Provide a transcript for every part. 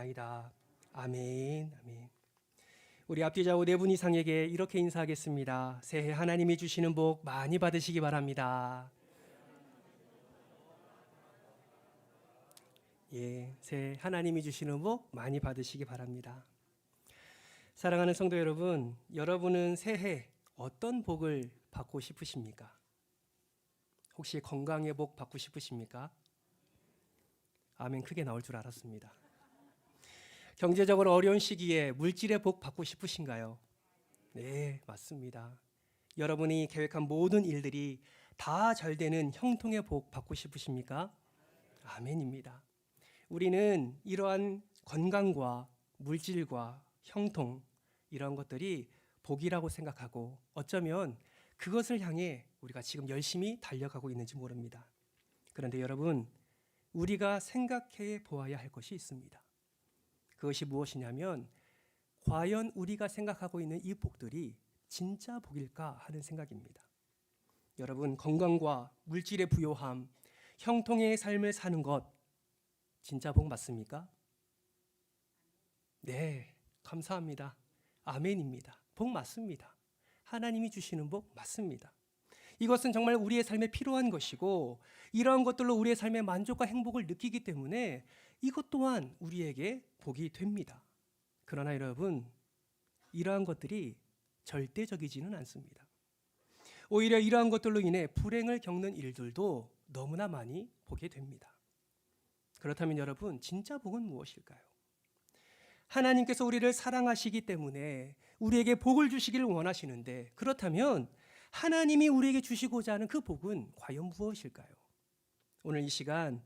기도하옵나이다. 아멘. 아멘. 우리 앞뒤 좌우 네 분 이상에게 이렇게 인사하겠습니다. 새해 하나님이 주시는 복 많이 받으시기 바랍니다. 새해 하나님이 주시는 복 많이 받으시기 바랍니다. 사랑하는 성도 여러분, 여러분은 새해 어떤 복을 받고 싶으십니까? 혹시 건강의 복 받고 싶으십니까? 아멘. 크게 나올 줄 알았습니다. 경제적으로 어려운 시기에 물질의 복 받고 싶으신가요? 네, 맞습니다. 여러분이 계획한 모든 일들이 다 잘 되는 형통의 복 받고 싶으십니까? 아멘입니다. 우리는 이러한 건강과 물질과 형통, 이런 것들이 복이라고 생각하고 어쩌면 그것을 향해 우리가 지금 열심히 달려가고 있는지 모릅니다. 그런데 여러분, 우리가 생각해 보아야 할 것이 있습니다. 그것이 무엇이냐면, 과연 우리가 생각하고 있는 이 복들이 진짜 복일까 하는 생각입니다. 여러분, 건강과 물질의 부요함, 형통의 삶을 사는 것 진짜 복 맞습니까? 네, 감사합니다. 아멘입니다. 복 맞습니다. 하나님이 주시는 복 맞습니다. 이것은 정말 우리의 삶에 필요한 것이고, 이러한 것들로 우리의 삶의 만족과 행복을 느끼기 때문에 이것 또한 우리에게 복이 됩니다. 그러나 여러분, 이러한 것들이 절대적이지는 않습니다. 오히려 이러한 것들로 인해 불행을 겪는 일들도 너무나 많이 보게 됩니다. 그렇다면 여러분, 진짜 복은 무엇일까요? 하나님께서 우리를 사랑하시기 때문에 우리에게 복을 주시기를 원하시는데, 그렇다면 하나님이 우리에게 주시고자 하는 그 복은 과연 무엇일까요? 오늘 이 시간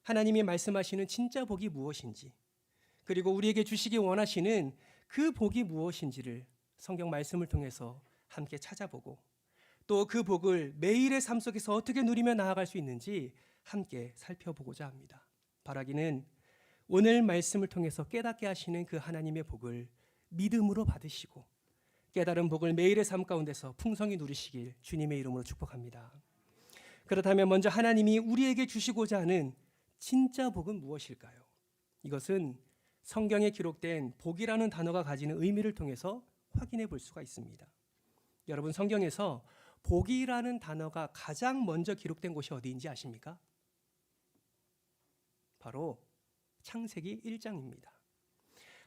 하나님이 말씀하시는 진짜 복이 무엇인지, 그리고 우리에게 주시기 원하시는 그 복이 무엇인지를 성경 말씀을 통해서 함께 찾아보고, 또 그 복을 매일의 삶 속에서 어떻게 누리며 나아갈 수 있는지 함께 살펴보고자 합니다. 바라기는 오늘 말씀을 통해서 깨닫게 하시는 그 하나님의 복을 믿음으로 받으시고, 깨달은 복을 매일의 삶 가운데서 풍성히 누리시길 주님의 이름으로 축복합니다. 그렇다면 먼저 하나님이 우리에게 주시고자 하는 진짜 복은 무엇일까요? 이것은 성경에 기록된 복이라는 단어가 가지는 의미를 통해서 확인해 볼 수가 있습니다. 여러분, 성경에서 복이라는 단어가 가장 먼저 기록된 곳이 어디인지 아십니까? 바로 창세기 1장입니다.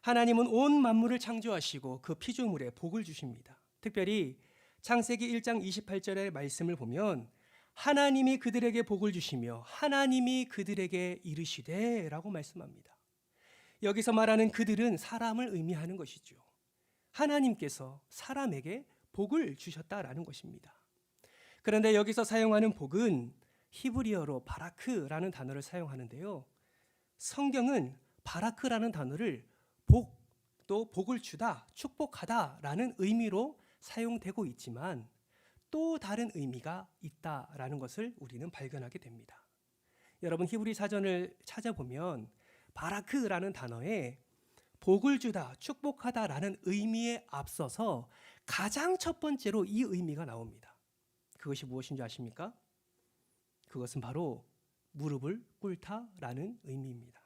하나님은 온 만물을 창조하시고 그 피조물에 복을 주십니다. 특별히 창세기 1장 28절의 말씀을 보면 하나님이 그들에게 복을 주시며 하나님이 그들에게 이르시되 라고 말씀합니다. 여기서 말하는 그들은 사람을 의미하는 것이죠. 하나님께서 사람에게 복을 주셨다라는 것입니다. 그런데 여기서 사용하는 복은 히브리어로 바라크라는 단어를 사용하는데요. 성경은 바라크라는 단어를 복, 또 복을 주다, 축복하다라는 의미로 사용되고 있지만 또 다른 의미가 있다라는 것을 우리는 발견하게 됩니다. 여러분, 히브리 사전을 찾아보면 바라크라는 단어에 복을 주다, 축복하다라는 의미에 앞서서 가장 첫 번째로 이 의미가 나옵니다. 그것이 무엇인지 아십니까? 그것은 바로 무릎을 꿇다라는 의미입니다.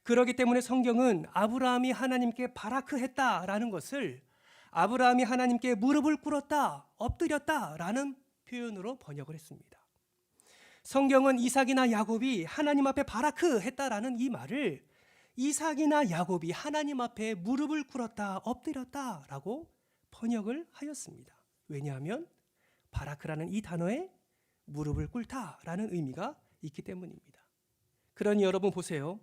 그렇기 때문에 성경은 아브라함이 하나님께 바라크했다라는 것을 아브라함이 하나님께 무릎을 꿇었다, 엎드렸다라는 표현으로 번역을 했습니다. 성경은 이삭이나 야곱이 하나님 앞에 바라크했다라는 이 말을 이삭이나 야곱이 하나님 앞에 무릎을 꿇었다, 엎드렸다라고 번역을 하였습니다. 왜냐하면 바라크라는 이 단어에 무릎을 꿇다라는 의미가 있기 때문입니다. 그러니 여러분 보세요.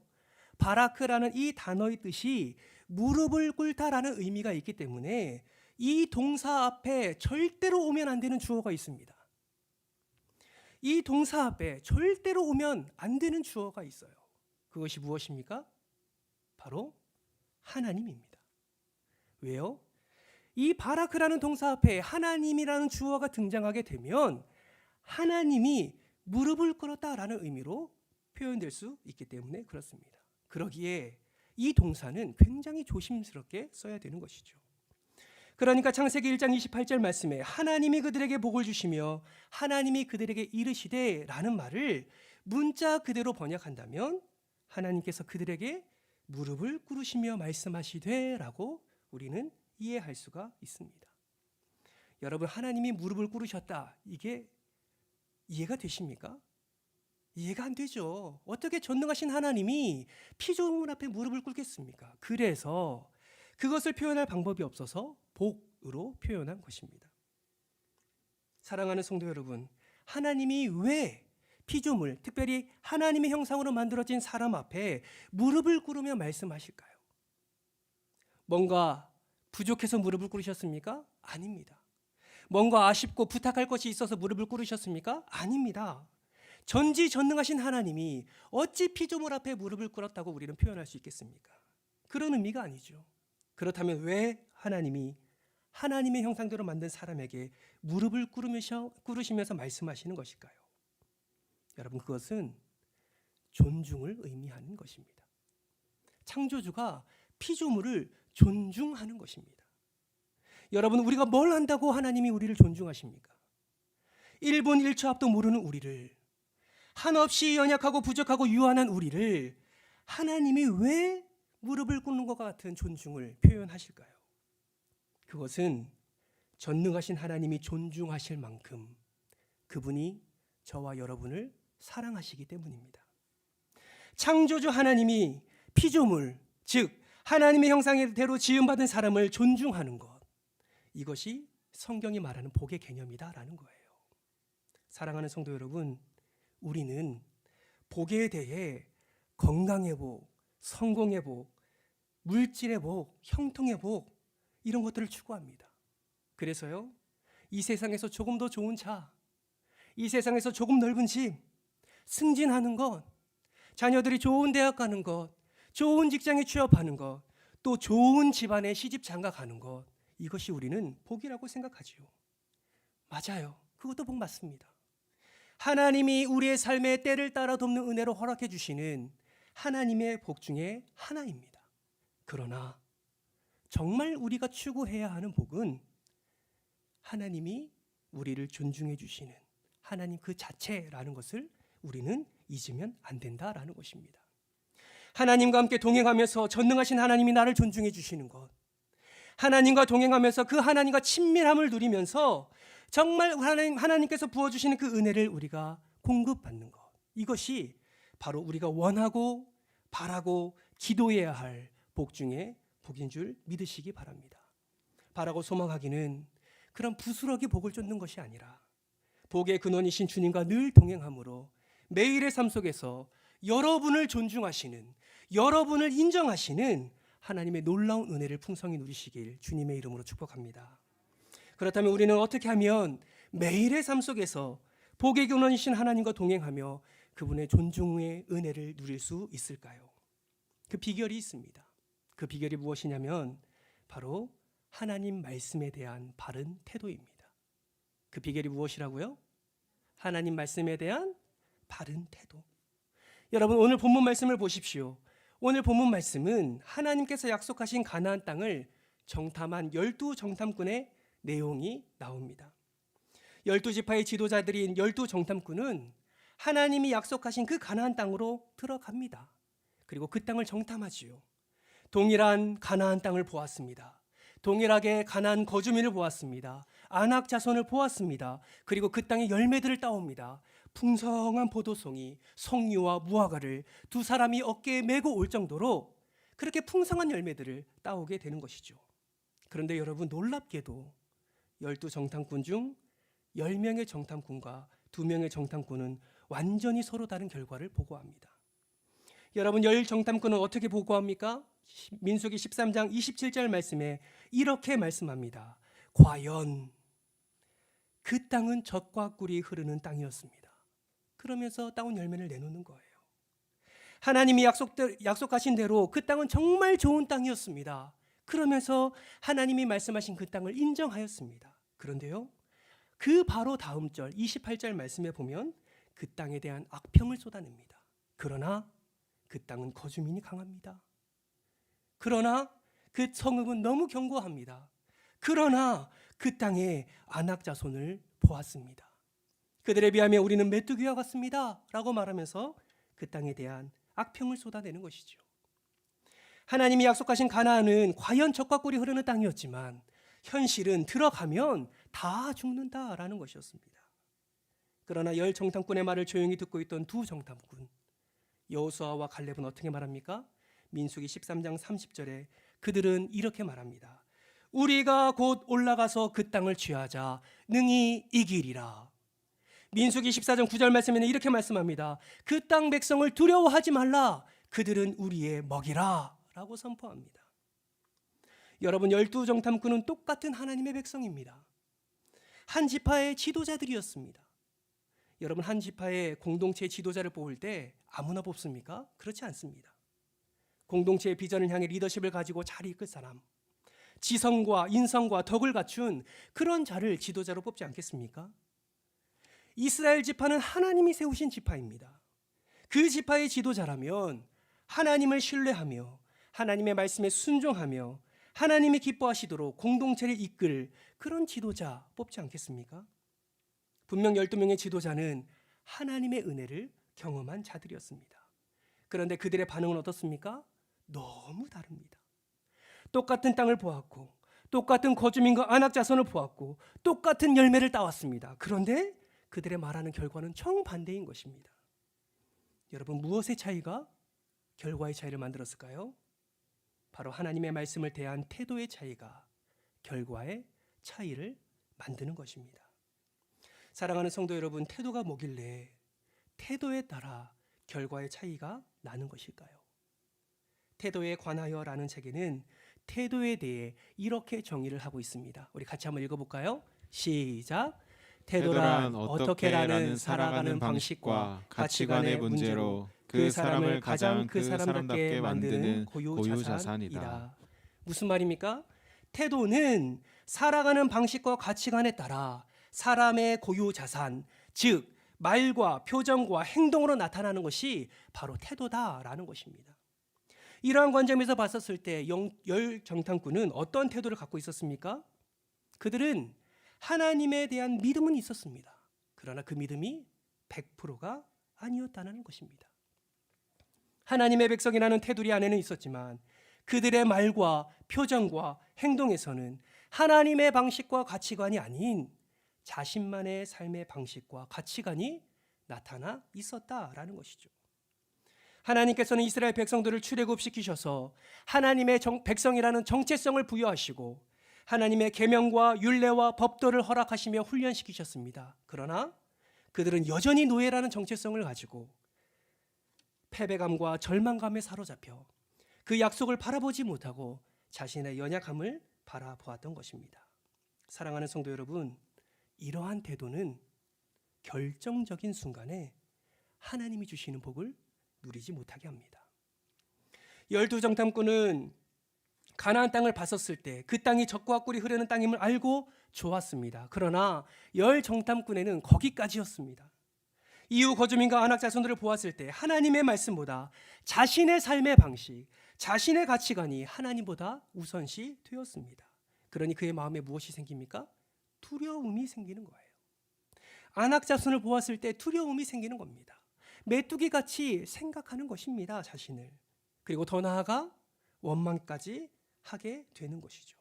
바라크라는 이 단어의 뜻이 무릎을 꿇다라는 의미가 있기 때문에 이 동사 앞에 절대로 오면 안 되는 주어가 있습니다. 이 동사 앞에 절대로 오면 안 되는 주어가 있어요. 그것이 무엇입니까? 바로 하나님입니다. 왜요? 이 바라크라는 동사 앞에 하나님이라는 주어가 등장하게 되면 하나님이 무릎을 꿇었다라는 의미로 표현될 수 있기 때문에 그렇습니다. 그러기에 이 동사는 굉장히 조심스럽게 써야 되는 것이죠. 그러니까 창세기 1장 28절 말씀에 하나님이 그들에게 복을 주시며 하나님이 그들에게 이르시되 라는 말을 문자 그대로 번역한다면 하나님께서 그들에게 무릎을 꿇으시며 말씀하시되라고 우리는 이해할 수가 있습니다. 여러분, 하나님이 무릎을 꿇으셨다, 이게 이해가 되십니까? 이해가 안 되죠. 어떻게 전능하신 하나님이 피조물 앞에 무릎을 꿇겠습니까? 그래서 그것을 표현할 방법이 없어서 복으로 표현한 것입니다. 사랑하는 성도 여러분, 하나님이 왜 피조물, 특별히 하나님의 형상으로 만들어진 사람 앞에 무릎을 꿇으며 말씀하실까요? 뭔가 부족해서 무릎을 꿇으셨습니까? 아닙니다. 뭔가 아쉽고 부탁할 것이 있어서 무릎을 꿇으셨습니까? 아닙니다. 전지전능하신 하나님이 어찌 피조물 앞에 무릎을 꿇었다고 우리는 표현할 수 있겠습니까? 그런 의미가 아니죠. 그렇다면 왜 하나님이 하나님의 형상대로 만든 사람에게 무릎을 꿇으시면서 말씀하시는 것일까요? 여러분, 그것은 존중을 의미하는 것입니다. 창조주가 피조물을 존중하는 것입니다. 여러분, 우리가 뭘 한다고 하나님이 우리를 존중하십니까? 1분 1초 앞도 모르는 우리를, 한없이 연약하고 부족하고 유한한 우리를 하나님이 왜 무릎을 꿇는 것 같은 존중을 표현하실까요? 그것은 전능하신 하나님이 존중하실 만큼 그분이 저와 여러분을 사랑하시기 때문입니다. 창조주 하나님이 피조물, 즉 하나님의 형상대로 지음받은 사람을 존중하는 것, 이것이 성경이 말하는 복의 개념이다라는 거예요. 사랑하는 성도 여러분, 우리는 복에 대해 건강의 복, 성공의 복, 물질의 복, 형통의 복, 이런 것들을 추구합니다. 그래서요, 이 세상에서 조금 더 좋은 차, 이 세상에서 조금 넓은 집, 승진하는 것, 자녀들이 좋은 대학 가는 것, 좋은 직장에 취업하는 것, 또 좋은 집안에 시집 장가 가는 것, 이것이 우리는 복이라고 생각하지요. 맞아요. 그것도 복 맞습니다. 하나님이 우리의 삶의 때를 따라 돕는 은혜로 허락해 주시는 하나님의 복 중에 하나입니다. 그러나 정말 우리가 추구해야 하는 복은 하나님이 우리를 존중해 주시는 하나님 그 자체라는 것을 우리는 잊으면 안 된다라는 것입니다. 하나님과 함께 동행하면서 전능하신 하나님이 나를 존중해 주시는 것, 하나님과 동행하면서 그 하나님과 친밀함을 누리면서 정말 하나님께서 부어주시는 그 은혜를 우리가 공급받는 것, 이것이 바로 우리가 원하고 바라고 기도해야 할 복 중에 복인 줄 믿으시기 바랍니다. 바라고 소망하기는 그런 부스러기 복을 쫓는 것이 아니라 복의 근원이신 주님과 늘 동행함으로 매일의 삶 속에서 여러분을 존중하시는, 여러분을 인정하시는 하나님의 놀라운 은혜를 풍성히 누리시길 주님의 이름으로 축복합니다. 그렇다면 우리는 어떻게 하면 매일의 삶 속에서 복의 근원이신 하나님과 동행하며 그분의 존중의 은혜를 누릴 수 있을까요? 그 비결이 있습니다. 그 비결이 무엇이냐면 바로 하나님 말씀에 대한 바른 태도입니다. 그 비결이 무엇이라고요? 하나님 말씀에 대한 바른 태도. 여러분, 오늘 본문 말씀을 보십시오. 오늘 본문 말씀은 하나님께서 약속하신 가나안 땅을 정탐한 12정탐꾼의 내용이 나옵니다. 12지파의 지도자들인 12정탐꾼은 하나님이 약속하신 그 가나안 땅으로 들어갑니다. 그리고 그 땅을 정탐하지요. 동일한 가나안 땅을 보았습니다. 동일하게 가나안 거주민을 보았습니다. 아낙 자손을 보았습니다. 그리고 그 땅의 열매들을 따옵니다. 풍성한 포도송이, 석류와 무화과를 두 사람이 어깨에 메고 올 정도로 그렇게 풍성한 열매들을 따오게 되는 것이죠. 그런데 여러분, 놀랍게도 12정탐꾼 중 10명의 정탐꾼과 2명의 정탐꾼은 완전히 서로 다른 결과를 보고합니다. 여러분, 10정탐꾼은 어떻게 보고합니까? 민수기 13장 27절 말씀에 이렇게 말씀합니다. 과연 그 땅은 젖과 꿀이 흐르는 땅이었습니다. 그러면서 따온 열매를 내놓는 거예요. 하나님이 약속하신 대로 그 땅은 정말 좋은 땅이었습니다. 그러면서 하나님이 말씀하신 그 땅을 인정하였습니다. 그런데요, 그 바로 다음 절 28절 말씀에 보면 그 땅에 대한 악평을 쏟아냅니다. 그러나 그 땅은 거주민이 강합니다. 그러나 그 성읍은 너무 견고합니다. 그러나 그 땅에 아낙 자손을 보았습니다. 그들에 비하면 우리는 메뚜기와 같습니다 라고 말하면서 그 땅에 대한 악평을 쏟아내는 것이죠. 하나님이 약속하신 가나안은 과연 젖과 꿀이 흐르는 땅이었지만 현실은 들어가면 다 죽는다라는 것이었습니다. 그러나 열 정탐꾼의 말을 조용히 듣고 있던 두 정탐꾼 여호수아와 갈렙은 어떻게 말합니까? 민수기 13장 30절에 그들은 이렇게 말합니다. 우리가 곧 올라가서 그 땅을 취하자 능히 이기리라. 민수기 14장 9절 말씀에는 이렇게 말씀합니다. 그 땅 백성을 두려워하지 말라. 그들은 우리의 먹이라 라고 선포합니다. 여러분, 12정탐꾼은 똑같은 하나님의 백성입니다. 한 지파의 지도자들이었습니다. 여러분, 한 지파의 공동체 지도자를 뽑을 때 아무나 뽑습니까? 그렇지 않습니다. 공동체의 비전을 향해 리더십을 가지고 잘 이끌 사람, 지성과 인성과 덕을 갖춘 그런 자를 지도자로 뽑지 않겠습니까? 이스라엘 지파는 하나님이 세우신 지파입니다. 그 지파의 지도자라면 하나님을 신뢰하며 하나님의 말씀에 순종하며 하나님이 기뻐하시도록 공동체를 이끌 그런 지도자 뽑지 않겠습니까? 분명 12명의 지도자는 하나님의 은혜를 경험한 자들이었습니다. 그런데 그들의 반응은 어떻습니까? 너무 다릅니다. 똑같은 땅을 보았고 똑같은 거주민과 안악자손을 보았고 똑같은 열매를 따왔습니다. 그런데 그들의 말하는 결과는 정반대인 것입니다. 여러분, 무엇의 차이가 결과의 차이를 만들었을까요? 바로 하나님의 말씀을 대한 태도의 차이가 결과의 차이를 만드는 것입니다. 사랑하는 성도 여러분, 태도가 뭐길래 태도에 따라 결과의 차이가 나는 것일까요? 태도에 관하여라는 책에는 태도에 대해 이렇게 정의를 하고 있습니다. 우리 같이 한번 읽어볼까요? 시작. 태도란 어떻게라는 살아가는 방식과 가치관의 문제로 그 사람을 가장 그 사람답게 만드는 고유자산이다. 무슨 말입니까? 태도는 살아가는 방식과 가치관에 따라 사람의 고유자산, 즉 말과 표정과 행동으로 나타나는 것이 바로 태도다라는 것입니다. 이러한 관점에서 봤었을 때 열 정탐꾼은 어떤 태도를 갖고 있었습니까? 그들은 하나님에 대한 믿음은 있었습니다. 그러나 그 믿음이 100%가 아니었다는 것입니다. 하나님의 백성이라는 테두리 안에는 있었지만 그들의 말과 표정과 행동에서는 하나님의 방식과 가치관이 아닌 자신만의 삶의 방식과 가치관이 나타나 있었다라는 것이죠. 하나님께서는 이스라엘 백성들을 출애굽시키셔서 하나님의 백성이라는 정체성을 부여하시고 하나님의 계명과 율례와 법도를 허락하시며 훈련시키셨습니다. 그러나 그들은 여전히 노예라는 정체성을 가지고 패배감과 절망감에 사로잡혀 그 약속을 바라보지 못하고 자신의 연약함을 바라보았던 것입니다. 사랑하는 성도 여러분, 이러한 태도는 결정적인 순간에 하나님이 주시는 복을 누리지 못하게 합니다. 12정탐꾼은 가나안 땅을 봤었을 때 그 땅이 젖과 꿀이 흐르는 땅임을 알고 좋았습니다. 그러나 열 정탐꾼에는 거기까지였습니다. 이후 거주민과 안악 자손들을 보았을 때 하나님의 말씀보다 자신의 삶의 방식, 자신의 가치관이 하나님보다 우선시 되었습니다. 그러니 그의 마음에 무엇이 생깁니까? 두려움이 생기는 거예요. 안악 자손을 보았을 때 두려움이 생기는 겁니다. 메뚜기같이 생각하는 것입니다, 자신을. 그리고 더 나아가 원망까지 하게 되는 것이죠.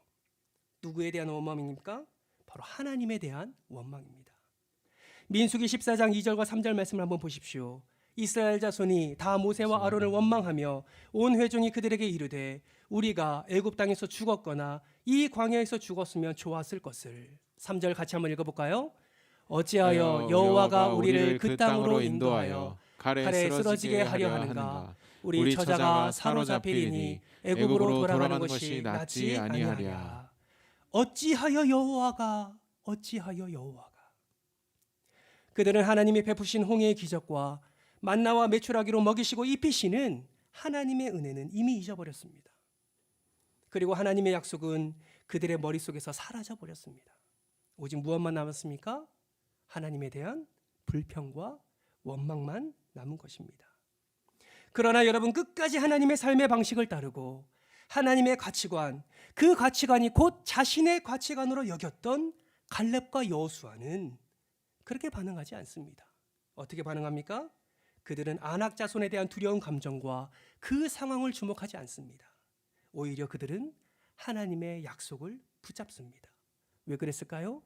누구에 대한 원망입니까? 바로 하나님에 대한 원망입니다. 민수기 14장 2절과 3절 말씀을 한번 보십시오. 이스라엘 자손이 다 모세와 아론을 원망하며 온 회중이 그들에게 이르되 우리가 애굽 땅에서 죽었거나 이 광야에서 죽었으면 좋았을 것을. 3절 같이 한번 읽어볼까요? 어찌하여 여호와가 우리를 그 땅으로 인도하여 칼에 쓰러지게 하려 하는가? 우리 저자가 사로잡히리니 애굽으로 돌아가는 것이 낫지 아니하랴. 어찌하여 여호와가 그들은 하나님이 베푸신 홍해의 기적과 만나와 메추라기로 먹이시고 입히시는 하나님의 은혜는 이미 잊어버렸습니다. 그리고 하나님의 약속은 그들의 머릿속에서 사라져버렸습니다. 오직 무엇만 남았습니까? 하나님에 대한 불평과 원망만 남은 것입니다. 그러나 여러분, 끝까지 하나님의 삶의 방식을 따르고 하나님의 가치관, 그 가치관이 곧 자신의 가치관으로 여겼던 갈렙과 여호수아는 그렇게 반응하지 않습니다. 어떻게 반응합니까? 그들은 안악 자손에 대한 두려운 감정과 그 상황을 주목하지 않습니다. 오히려 그들은 하나님의 약속을 붙잡습니다. 왜 그랬을까요?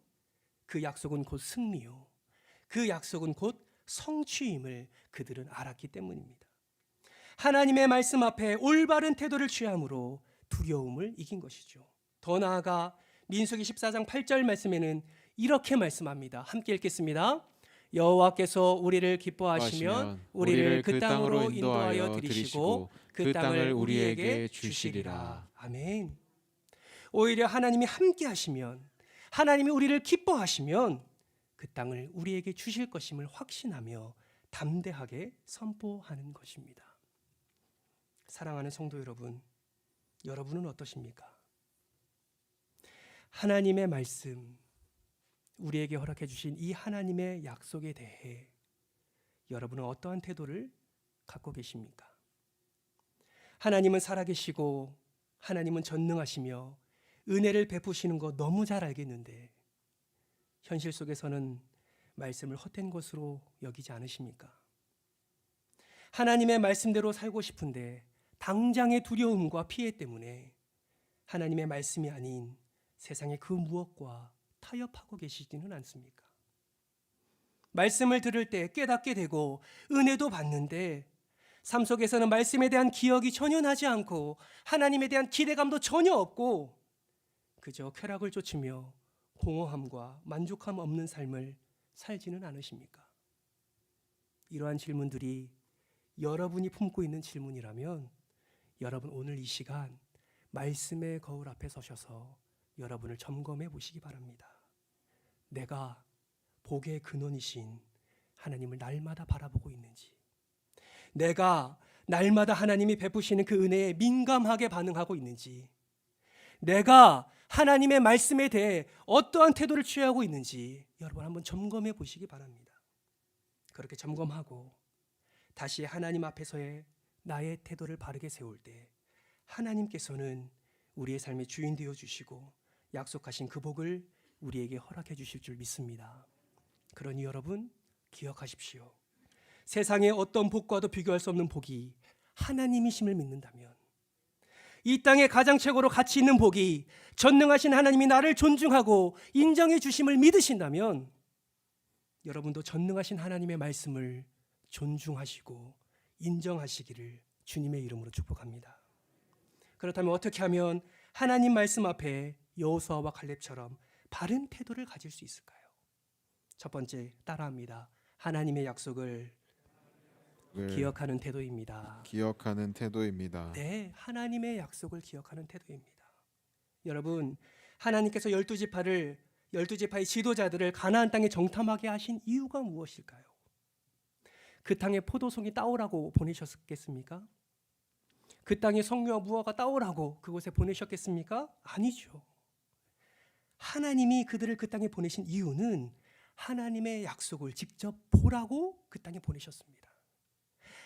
그 약속은 곧 승리요, 그 약속은 곧 성취임을 그들은 알았기 때문입니다. 하나님의 말씀 앞에 올바른 태도를 취함으로 두려움을 이긴 것이죠. 더 나아가 민수기 14장 8절 말씀에는 이렇게 말씀합니다. 함께 읽겠습니다. 여호와께서 우리를 기뻐하시면 우리를 그 땅으로 인도하여 들이시고 그 땅을 우리에게 주시리라. 아멘. 오히려 하나님이 함께 하시면, 하나님이 우리를 기뻐하시면 그 땅을 우리에게 주실 것임을 확신하며 담대하게 선포하는 것입니다. 사랑하는 성도 여러분, 여러분은 어떠십니까? 하나님의 말씀, 우리에게 허락해 주신 이 하나님의 약속에 대해 여러분은 어떠한 태도를 갖고 계십니까? 하나님은 살아계시고 하나님은 전능하시며 은혜를 베푸시는 거 너무 잘 알겠는데 현실 속에서는 말씀을 헛된 것으로 여기지 않으십니까? 하나님의 말씀대로 살고 싶은데 당장의 두려움과 피해 때문에 하나님의 말씀이 아닌 세상의 그 무엇과 타협하고 계시지는 않습니까? 말씀을 들을 때 깨닫게 되고 은혜도 받는데 삶 속에서는 말씀에 대한 기억이 전혀 나지 않고 하나님에 대한 기대감도 전혀 없고 그저 쾌락을 쫓으며 공허함과 만족함 없는 삶을 살지는 않으십니까? 이러한 질문들이 여러분이 품고 있는 질문이라면 여러분 오늘 이 시간 말씀의 거울 앞에 서셔서 여러분을 점검해 보시기 바랍니다. 내가 복의 근원이신 하나님을 날마다 바라보고 있는지, 내가 날마다 하나님이 베푸시는 그 은혜에 민감하게 반응하고 있는지, 내가 하나님의 말씀에 대해 어떠한 태도를 취하고 있는지 여러분 한번 점검해 보시기 바랍니다. 그렇게 점검하고 다시 하나님 앞에서의 나의 태도를 바르게 세울 때 하나님께서는 우리의 삶의 주인 되어 주시고 약속하신 그 복을 우리에게 허락해 주실 줄 믿습니다. 그러니 여러분 기억하십시오. 세상의 어떤 복과도 비교할 수 없는 복이 하나님이심을 믿는다면, 이 땅에 가장 최고로 가치 있는 복이 전능하신 하나님이 나를 존중하고 인정해 주심을 믿으신다면 여러분도 전능하신 하나님의 말씀을 존중하시고 인정하시기를 주님의 이름으로 축복합니다. 그렇다면 어떻게 하면 하나님 말씀 앞에 여호수아와 갈렙처럼 바른 태도를 가질 수 있을까요? 첫 번째, 따라합니다. 하나님의 약속을 기억하는 태도입니다. 기억하는 태도입니다. 네, 하나님의 약속을 기억하는 태도입니다. 여러분, 하나님께서 12지파의 지도자들을 가나안 땅에 정탐하게 하신 이유가 무엇일까요? 그 땅에 포도송이 따오라고 보내셨겠습니까? 그 땅에 성류와 무화과 따오라고 그곳에 보내셨겠습니까? 아니죠. 하나님이 그들을 그 땅에 보내신 이유는 하나님의 약속을 직접 보라고 그 땅에 보내셨습니다.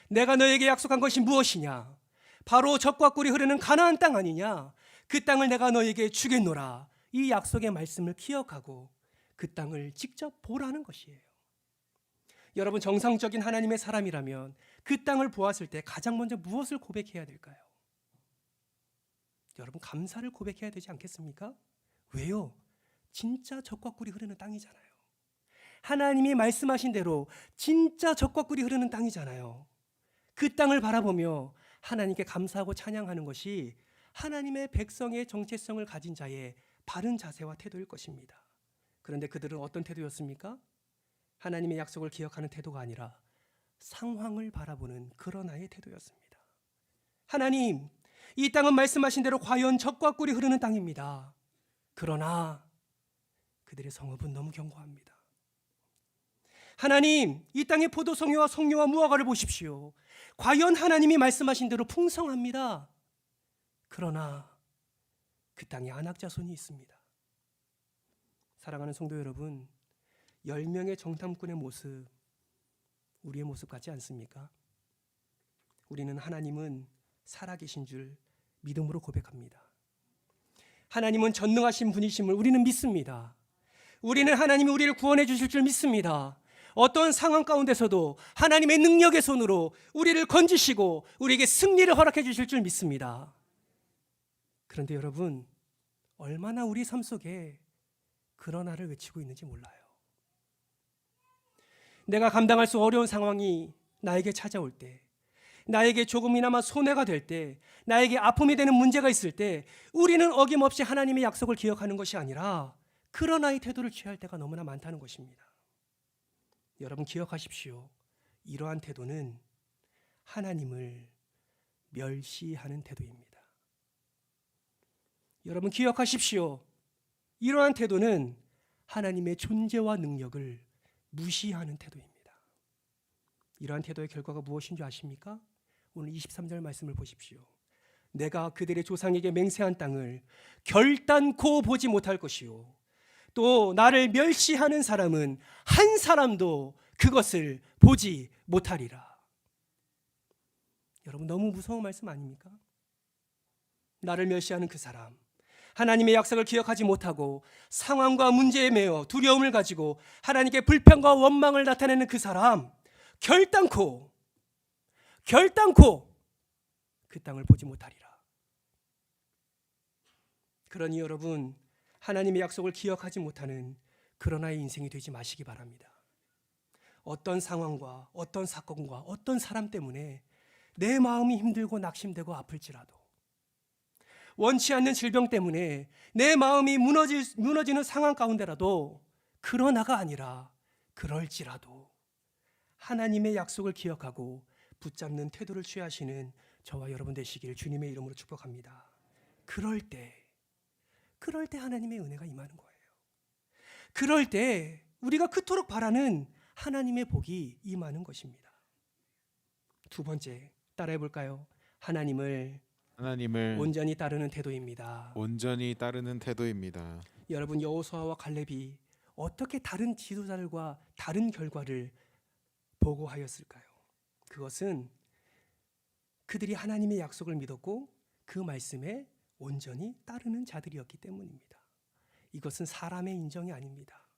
내가 너에게 약속한 것이 무엇이냐? 바로 젖과 꿀이 흐르는 가나안 땅 아니냐? 그 땅을 내가 너에게 주겠노라. 이 약속의 말씀을 기억하고 그 땅을 직접 보라는 것이에요. 여러분, 정상적인 하나님의 사람이라면 그 땅을 보았을 때 가장 먼저 무엇을 고백해야 될까요? 여러분, 감사를 고백해야 되지 않겠습니까? 왜요? 진짜 젖과 꿀이 흐르는 땅이잖아요. 하나님이 말씀하신 대로 진짜 젖과 꿀이 흐르는 땅이잖아요. 그 땅을 바라보며 하나님께 감사하고 찬양하는 것이 하나님의 백성의 정체성을 가진 자의 바른 자세와 태도일 것입니다. 그런데 그들은 어떤 태도였습니까? 하나님의 약속을 기억하는 태도가 아니라 상황을 바라보는 그러나의 태도였습니다. 하나님, 이 땅은 말씀하신 대로 과연 젖과 꿀이 흐르는 땅입니다. 그러나 그들의 성읍은 너무 견고합니다. 하나님, 이 땅의 포도송이와 성류와 무화과를 보십시오. 과연 하나님이 말씀하신 대로 풍성합니다. 그러나 그 땅에 안악자손이 있습니다. 사랑하는 성도 여러분, 10명의 정탐꾼의 모습, 우리의 모습 같지 않습니까? 우리는 하나님은 살아계신 줄 믿음으로 고백합니다. 하나님은 전능하신 분이심을 우리는 믿습니다. 우리는 하나님이 우리를 구원해 주실 줄 믿습니다. 어떤 상황 가운데서도 하나님의 능력의 손으로 우리를 건지시고 우리에게 승리를 허락해 주실 줄 믿습니다. 그런데 여러분, 얼마나 우리 삶 속에 그러나를 외치고 있는지 몰라요. 내가 감당할 수 어려운 상황이 나에게 찾아올 때, 나에게 조금이나마 손해가 될 때, 나에게 아픔이 되는 문제가 있을 때 우리는 어김없이 하나님의 약속을 기억하는 것이 아니라 그러나의 태도를 취할 때가 너무나 많다는 것입니다. 여러분 기억하십시오. 이러한 태도는 하나님을 멸시하는 태도입니다. 여러분 기억하십시오. 이러한 태도는 하나님의 존재와 능력을 무시하는 태도입니다. 이러한 태도의 결과가 무엇인 줄 아십니까? 오늘 23절 말씀을 보십시오. 내가 그들의 조상에게 맹세한 땅을 결단코 보지 못할 것이요 또 나를 멸시하는 사람은 한 사람도 그것을 보지 못하리라. 여러분 너무 무서운 말씀 아닙니까? 나를 멸시하는 그 사람, 하나님의 약속을 기억하지 못하고 상황과 문제에 매여 두려움을 가지고 하나님께 불평과 원망을 나타내는 그 사람, 결단코 그 땅을 보지 못하리라. 그러니 여러분, 하나님의 약속을 기억하지 못하는 그러나의 인생이 되지 마시기 바랍니다. 어떤 상황과 어떤 사건과 어떤 사람 때문에 내 마음이 힘들고 낙심되고 아플지라도, 원치 않는 질병 때문에 내 마음이 무너지는 상황 가운데라도 그러나가 아니라 그럴지라도 하나님의 약속을 기억하고 붙잡는 태도를 취하시는 저와 여러분 되시길 주님의 이름으로 축복합니다. 그럴 때 하나님의 은혜가 임하는 거예요. 그럴 때 우리가 그토록 바라는 하나님의 복이 임하는 것입니다. 두 번째, 따라해 볼까요? 하나님을 온전히 따르는 태도입니다. 온전히 따르는 태도입니다. 여러분 여호수아와 갈렙이 어떻게 다른 지도자들과 다른 결과를 보고하였을까요? 그것은 그들이 하나님의 약속을 믿었고 그 말씀에 온전히 따르는 자들이었기 때문입니다. 이것은 사람의 인정이 아닙니다.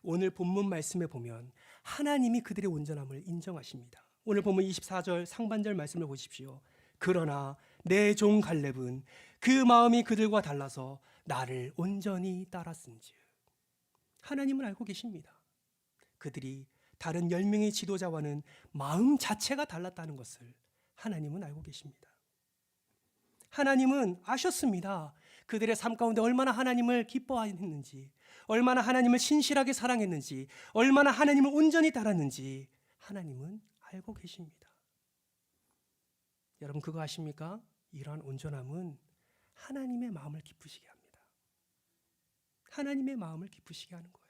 오늘 본문 말씀에 보면 하나님이 그들의 온전함을 인정하십니다. 오늘 본문 24절 상반절 말씀을 보십시오. 그러나 내 종 갈렙은 그 마음이 그들과 달라서 나를 온전히 따랐은즉. 하나님은 알고 계십니다. 그들이 다른 10명의 지도자와는 마음 자체가 달랐다는 것을 하나님은 알고 계십니다. 하나님은 아셨습니다. 그들의 삶 가운데 얼마나 하나님을 기뻐했는지, 얼마나 하나님을 신실하게 사랑했는지, 얼마나 하나님을 온전히 따랐는지 하나님은 알고 계십니다. 여러분 그거 아십니까? 이러한 온전함은 하나님의 마음을 기쁘시게 합니다. 하나님의 마음을 기쁘시게 하는 거예요.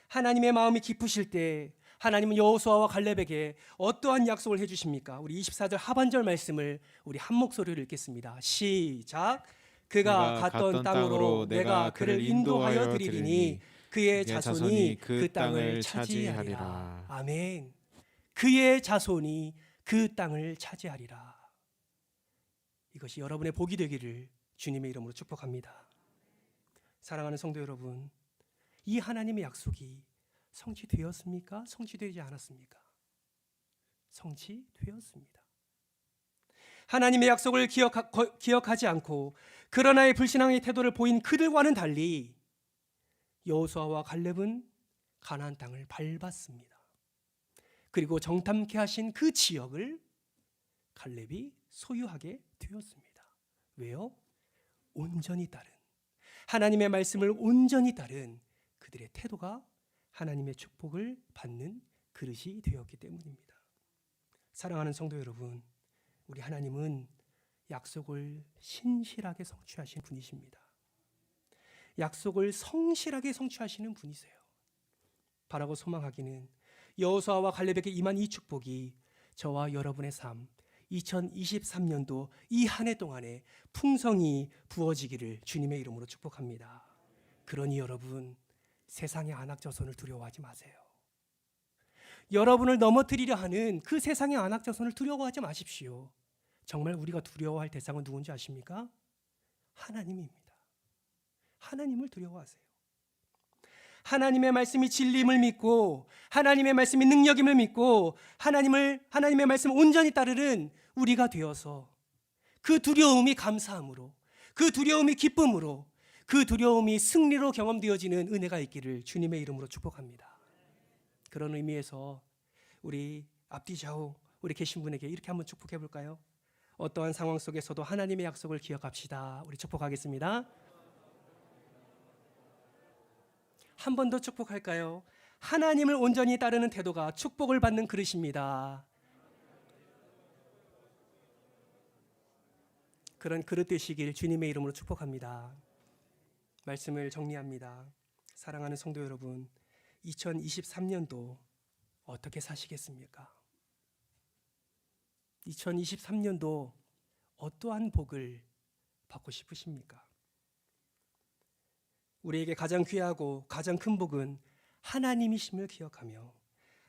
하나님의 마음이 기쁘실 때 하나님은 여호수아와 갈렙에게 어떠한 약속을 해주십니까? 우리 24절 하반절 말씀을 우리 한 목소리로 읽겠습니다. 시작. 그가 갔던 땅으로 내가 그를 인도하여 드리리니 그의 자손이 그 땅을 차지하리라. 아멘. 그의 자손이 그 땅을 차지하리라. 이것이 여러분의 복이 되기를 주님의 이름으로 축복합니다. 사랑하는 성도 여러분, 이 하나님의 약속이 성취되었습니까? 성취되지 않았습니까? 성취되었습니다. 하나님의 약속을 기억하지 않고 그러나의 불신앙의 태도를 보인 그들과는 달리 여호수아와 갈렙은 가나안 땅을 밟았습니다. 그리고 정탐케 하신 그 지역을 갈렙이 소유하게 되었습니다. 왜요? 온전히 따른, 하나님의 말씀을 온전히 따른 그들의 태도가 하나님의 축복을 받는 그릇이 되었기 때문입니다. 사랑하는 성도 여러분, 우리 하나님은 약속을 신실하게 성취하시는 분이십니다. 약속을 성실하게 성취하시는 분이세요. 바라고 소망하기는 여호수아와 갈렙에게 임한 이 축복이 저와 여러분의 삶 2023년도 이 한 해 동안에 풍성히 부어지기를 주님의 이름으로 축복합니다. 그러니 여러분, 세상의 안악자손을 두려워하지 마세요. 여러분을 넘어뜨리려 하는 그 세상의 안악자손을 두려워하지 마십시오. 정말 우리가 두려워할 대상은 누군지 아십니까? 하나님입니다. 하나님을 두려워하세요. 하나님의 말씀이 진리임을 믿고 하나님의 말씀이 능력임을 믿고 하나님의 말씀을 온전히 따르는 우리가 되어서 그 두려움이 감사함으로, 그 두려움이 기쁨으로, 그 두려움이 승리로 경험되어지는 은혜가 있기를 주님의 이름으로 축복합니다. 그런 의미에서 우리 앞뒤 좌우 우리 계신 분에게 이렇게 한번 축복해 볼까요? 어떠한 상황 속에서도 하나님의 약속을 기억합시다. 우리 축복하겠습니다. 한 번 더 축복할까요? 하나님을 온전히 따르는 태도가 축복을 받는 그릇입니다. 그런 그릇 되시길 주님의 이름으로 축복합니다. 말씀을 정리합니다. 사랑하는 성도 여러분, 2023년도 어떻게 사시겠습니까? 2023년도 어떠한 복을 받고 싶으십니까? 우리에게 가장 귀하고 가장 큰 복은 하나님이심을 기억하며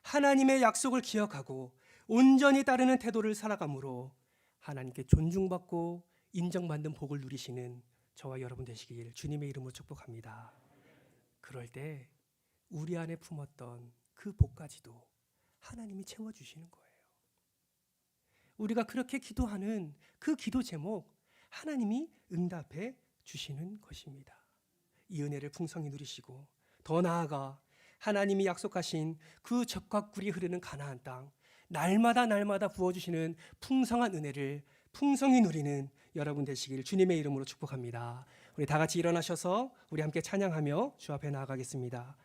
하나님의 약속을 기억하고 온전히 따르는 태도를 살아감으로 하나님께 존중받고 인정받는 복을 누리시는 저와 여러분 되시길 주님의 이름으로 축복합니다. 그럴 때 우리 안에 품었던 그 복까지도 하나님이 채워주시는 거예요. 우리가 그렇게 기도하는 그 기도 제목 하나님이 응답해 주시는 것입니다. 이 은혜를 풍성히 누리시고 더 나아가 하나님이 약속하신 그 젖과 꿀이 흐르는 가나안 땅, 날마다 부어주시는 풍성한 은혜를 풍성히 누리는 여러분 되시길 주님의 이름으로 축복합니다. 우리 다 같이 일어나셔서 우리 함께 찬양하며 주 앞에 나아가겠습니다.